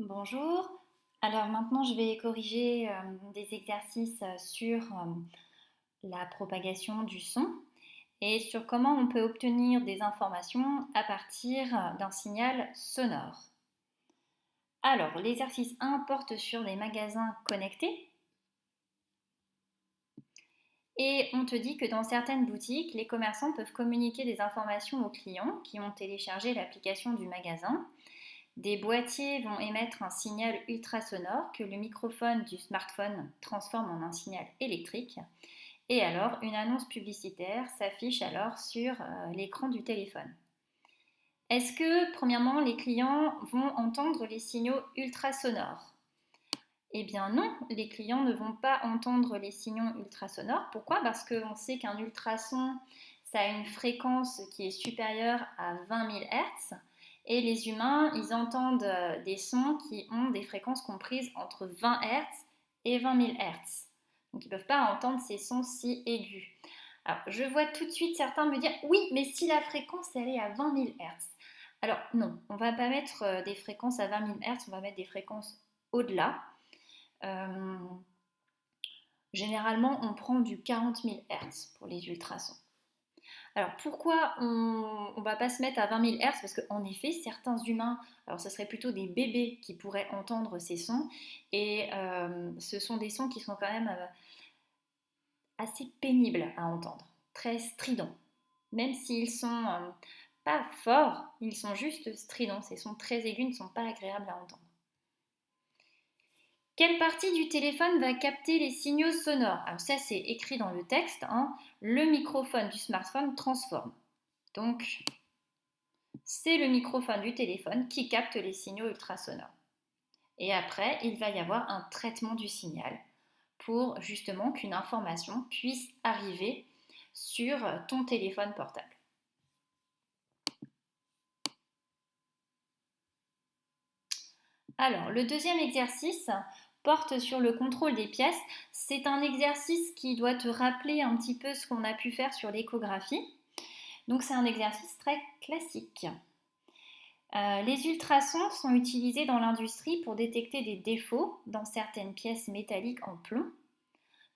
Bonjour. Alors maintenant, je vais corriger des exercices sur la propagation du son et sur comment on peut obtenir des informations à partir d'un signal sonore. Alors, l'exercice 1 porte sur les magasins connectés et on te dit que dans certaines boutiques, les commerçants peuvent communiquer des informations aux clients qui ont téléchargé l'application du magasin. Des boîtiers vont émettre un signal ultrasonore que le microphone du smartphone transforme en un signal électrique. Et alors, une annonce publicitaire s'affiche alors sur l'écran du téléphone. Est-ce que, premièrement, les clients vont entendre les signaux ultrasonores? Eh bien non, les clients ne vont pas entendre les signaux ultrasonores. Pourquoi? Parce qu'on sait qu'un ultrason, ça a une fréquence qui est supérieure à 20 000 Hz. Et les humains, ils entendent des sons qui ont des fréquences comprises entre 20 Hz et 20 000 Hz. Donc ils ne peuvent pas entendre ces sons si aigus. Alors je vois tout de suite certains me dire, oui, mais si la fréquence elle est à 20 000 Hz. Alors non, on ne va pas mettre des fréquences à 20 000 Hz, on va mettre des fréquences au-delà. Euh, Généralement, on prend du 40 000 Hz pour les ultrasons. Alors pourquoi on ne va pas se mettre à 20 000 Hz? Parce qu'en effet, certains humains, alors ce serait plutôt des bébés qui pourraient entendre ces sons, et ce sont des sons qui sont quand même assez pénibles à entendre, très stridents. Même s'ils sont pas forts, ils sont juste stridents. Ces sons très aigus ne sont pas agréables à entendre. Quelle partie du téléphone va capter les signaux sonores? Alors ça c'est écrit dans le texte, hein. Le microphone du smartphone transforme. Donc c'est le microphone du téléphone qui capte les signaux ultrasonores. Et après, il va y avoir un traitement du signal pour justement qu'une information puisse arriver sur ton téléphone portable. Alors, le deuxième exercice porte sur le contrôle des pièces. C'est un exercice qui doit te rappeler un petit peu ce qu'on a pu faire sur l'échographie. Donc, c'est un exercice très classique. Les ultrasons sont utilisés dans l'industrie pour détecter des défauts dans certaines pièces métalliques en plomb.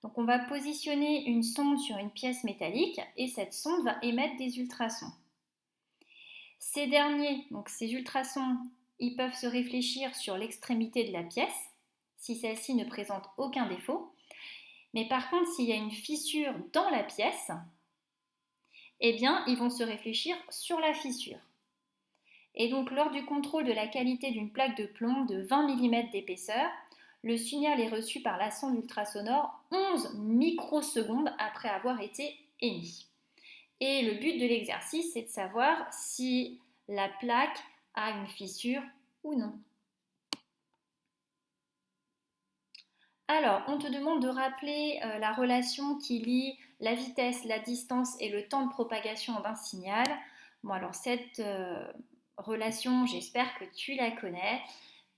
Donc, on va positionner une sonde sur une pièce métallique et cette sonde va émettre des ultrasons. Ces derniers, donc ces ultrasons, ils peuvent se réfléchir sur l'extrémité de la pièce, si celle-ci ne présente aucun défaut. Mais par contre, s'il y a une fissure dans la pièce, eh bien, ils vont se réfléchir sur la fissure. Et donc, lors du contrôle de la qualité d'une plaque de plomb de 20 mm d'épaisseur, le signal est reçu par la sonde ultrasonore 11 microsecondes après avoir été émis. Et le but de l'exercice, c'est de savoir si la plaque a une fissure ou non. Alors, on te demande de rappeler la relation qui lie la vitesse, la distance et le temps de propagation d'un signal. Bon, alors cette relation, j'espère que tu la connais,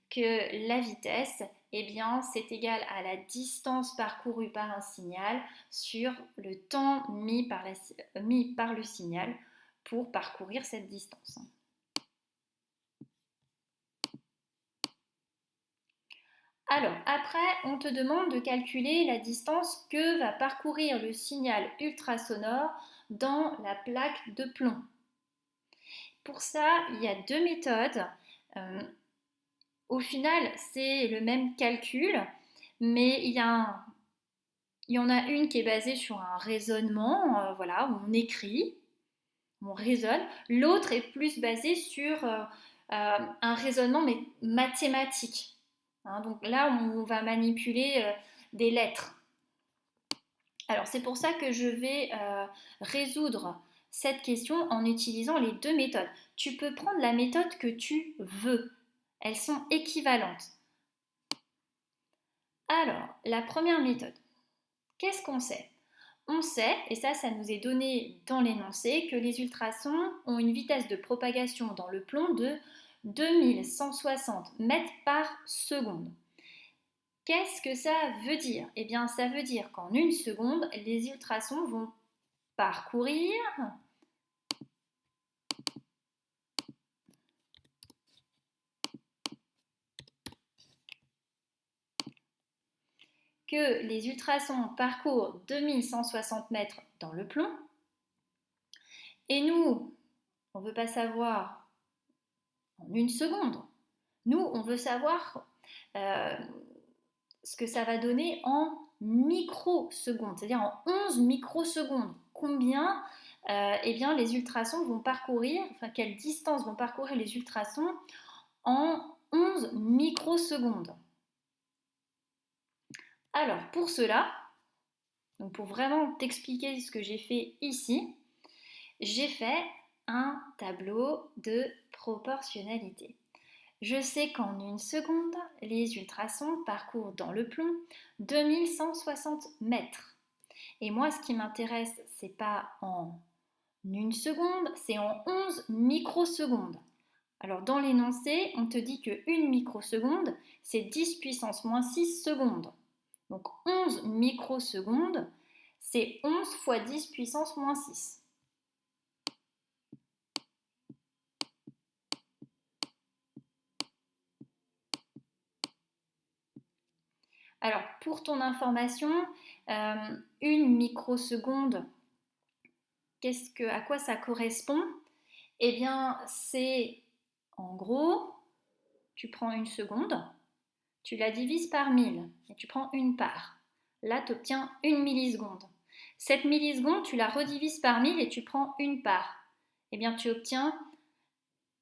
que la vitesse, eh bien, c'est égal à la distance parcourue par un signal sur le temps mis par le signal pour parcourir cette distance. Alors, après, on te demande de calculer la distance que va parcourir le signal ultrasonore dans la plaque de plomb. Pour ça, il y a deux méthodes. Euh, Au final, c'est le même calcul, mais il y en a une qui est basée sur un raisonnement, voilà, où on écrit, on raisonne. L'autre est plus basée sur un raisonnement mais mathématique. Hein, donc là, on va manipuler des lettres. Alors c'est pour ça que je vais résoudre cette question en utilisant les deux méthodes. Tu peux prendre la méthode que tu veux. Elles sont équivalentes. Alors, la première méthode, qu'est-ce qu'on sait? On sait, et ça nous est donné dans l'énoncé, que les ultrasons ont une vitesse de propagation dans le plomb de 2160 mètres par seconde. Qu'est-ce que ça veut dire? Eh bien, ça veut dire qu'en une seconde, les ultrasons vont parcourir que les ultrasons parcourent 2160 mètres dans le plomb. Et nous, on ne veut pas savoir en une seconde. Nous, on veut savoir ce que ça va donner en microsecondes, c'est-à-dire en 11 microsecondes. Combien les ultrasons vont parcourir, quelle distance vont parcourir les ultrasons en 11 microsecondes. Alors, pour cela, donc pour vraiment t'expliquer ce que j'ai fait ici, j'ai fait un tableau de proportionnalité. Je sais qu'en une seconde, les ultrasons parcourent dans le plomb 2160 mètres. Et moi, ce qui m'intéresse, c'est pas en une seconde, c'est en 11 microsecondes. Alors, dans l'énoncé, on te dit que 1 microseconde, c'est 10 puissance moins 6 secondes. Donc, 11 microsecondes, c'est 11 fois 10 puissance moins 6. Alors, pour ton information, une microseconde, à quoi ça correspond? Eh bien, c'est en gros, tu prends une seconde, tu la divises par 1000 et tu prends une part. Là, tu obtiens une milliseconde. Cette milliseconde, tu la redivises par 1000 et tu prends une part. Eh bien, tu obtiens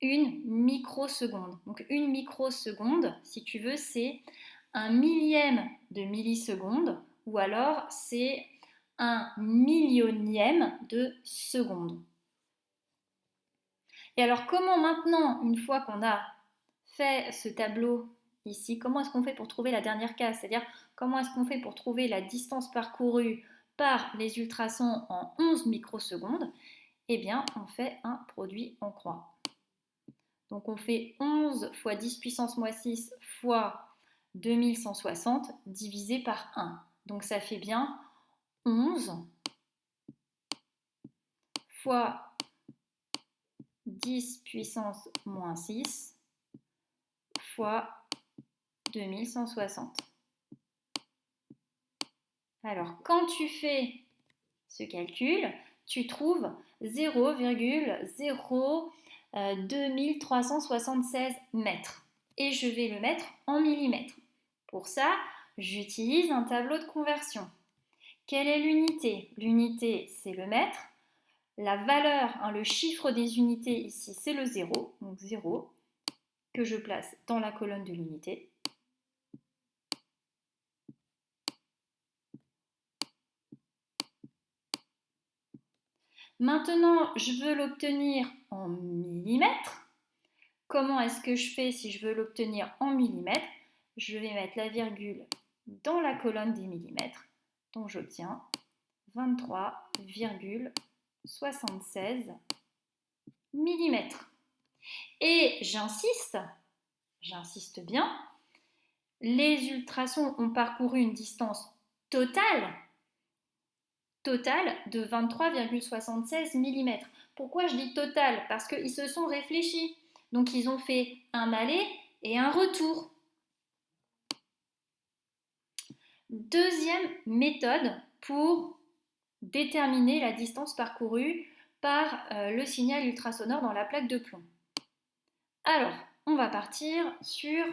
une microseconde. Donc, une microseconde, si tu veux, c'est un millième de milliseconde ou alors c'est un millionième de seconde. Et alors comment maintenant, une fois qu'on a fait ce tableau ici, comment est-ce qu'on fait pour trouver la dernière case? C'est-à-dire comment est-ce qu'on fait pour trouver la distance parcourue par les ultrasons en 11 microsecondes? Eh bien, on fait un produit en croix. Donc on fait 11 fois 10 puissance moins 6 fois 2160 divisé par 1. Donc ça fait bien 11 fois 10 puissance moins 6 fois 2160. Alors quand tu fais ce calcul, tu trouves 0,02376 mètres. Et je vais le mettre en millimètres. Pour ça, j'utilise un tableau de conversion. Quelle est l'unité? L'unité, c'est le mètre. La valeur, le chiffre des unités ici, c'est le 0. Donc 0 que je place dans la colonne de l'unité. Maintenant, je veux l'obtenir en millimètres. Comment est-ce que je fais si je veux l'obtenir en millimètres? Je vais mettre la virgule dans la colonne des millimètres, donc j'obtiens 23,76 millimètres. Et j'insiste bien, les ultrasons ont parcouru une distance totale de 23,76 mm. Pourquoi je dis total? Parce qu'ils se sont réfléchis. Donc ils ont fait un aller et un retour. Deuxième méthode pour déterminer la distance parcourue par le signal ultrasonore dans la plaque de plomb. Alors, on va partir sur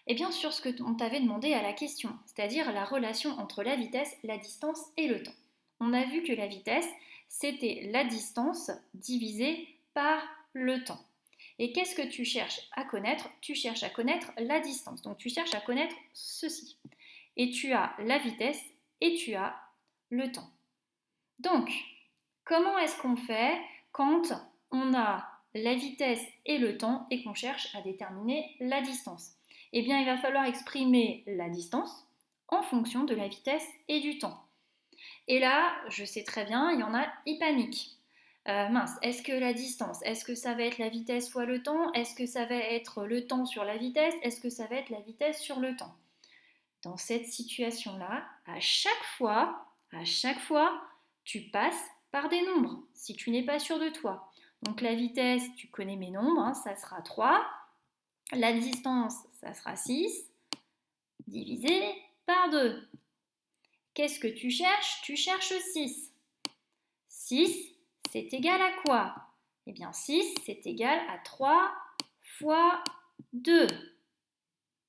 ce que on t'avait demandé à la question, c'est-à-dire la relation entre la vitesse, la distance et le temps. On a vu que la vitesse, c'était la distance divisée par le temps. Et qu'est-ce que tu cherches à connaître? Tu cherches à connaître la distance. Donc tu cherches à connaître ceci. Et tu as la vitesse et tu as le temps. Donc, comment est-ce qu'on fait quand on a la vitesse et le temps et qu'on cherche à déterminer la distance? Eh bien, il va falloir exprimer la distance en fonction de la vitesse et du temps. Et là, je sais très bien, il y en a, ils paniquent. Mince, est-ce que la distance, est-ce que ça va être la vitesse fois le temps? Est-ce que ça va être le temps sur la vitesse? Est-ce que ça va être la vitesse sur le temps? Dans cette situation-là, à chaque fois, tu passes par des nombres, si tu n'es pas sûr de toi. Donc la vitesse, tu connais mes nombres, ça sera 3. La distance, ça sera 6, divisé par 2. Qu'est-ce que tu cherches? Tu cherches 6. 6, c'est égal à quoi? Eh bien, 6, c'est égal à 3 fois 2.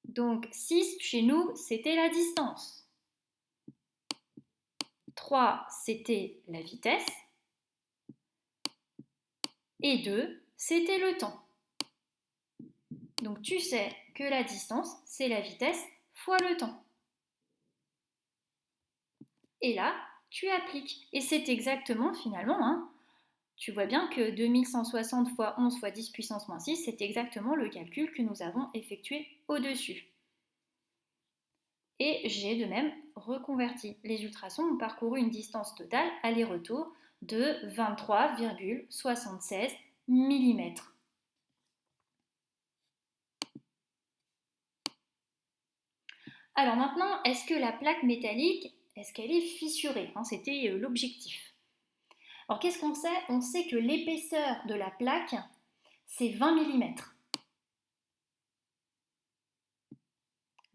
Donc, 6, chez nous, c'était la distance. 3, c'était la vitesse. Et 2, c'était le temps. Donc, tu sais que la distance, c'est la vitesse fois le temps. Et là, tu appliques. Et c'est exactement, finalement, tu vois bien que 2160 fois 11 fois 10 puissance moins 6, c'est exactement le calcul que nous avons effectué au-dessus. Et j'ai de même reconverti. Les ultrasons ont parcouru une distance totale aller-retour de 23,76 mm. Alors maintenant, est-ce que la plaque métallique, est-ce qu'elle est fissurée? C'était l'objectif. Alors qu'est-ce qu'on sait? On sait que l'épaisseur de la plaque, c'est 20 mm.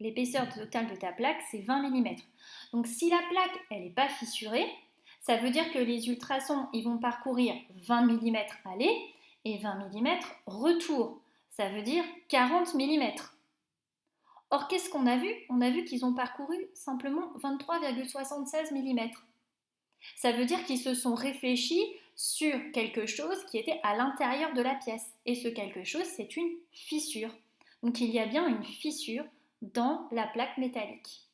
L'épaisseur totale de ta plaque, c'est 20 mm. Donc si la plaque, elle n'est pas fissurée, ça veut dire que les ultrasons, ils vont parcourir 20 mm aller et 20 mm retour. Ça veut dire 40 mm. Or, qu'est-ce qu'on a vu? On a vu qu'ils ont parcouru simplement 23,76 mm. Ça veut dire qu'ils se sont réfléchis sur quelque chose qui était à l'intérieur de la pièce. Et ce quelque chose, c'est une fissure. Donc il y a bien une fissure dans la plaque métallique.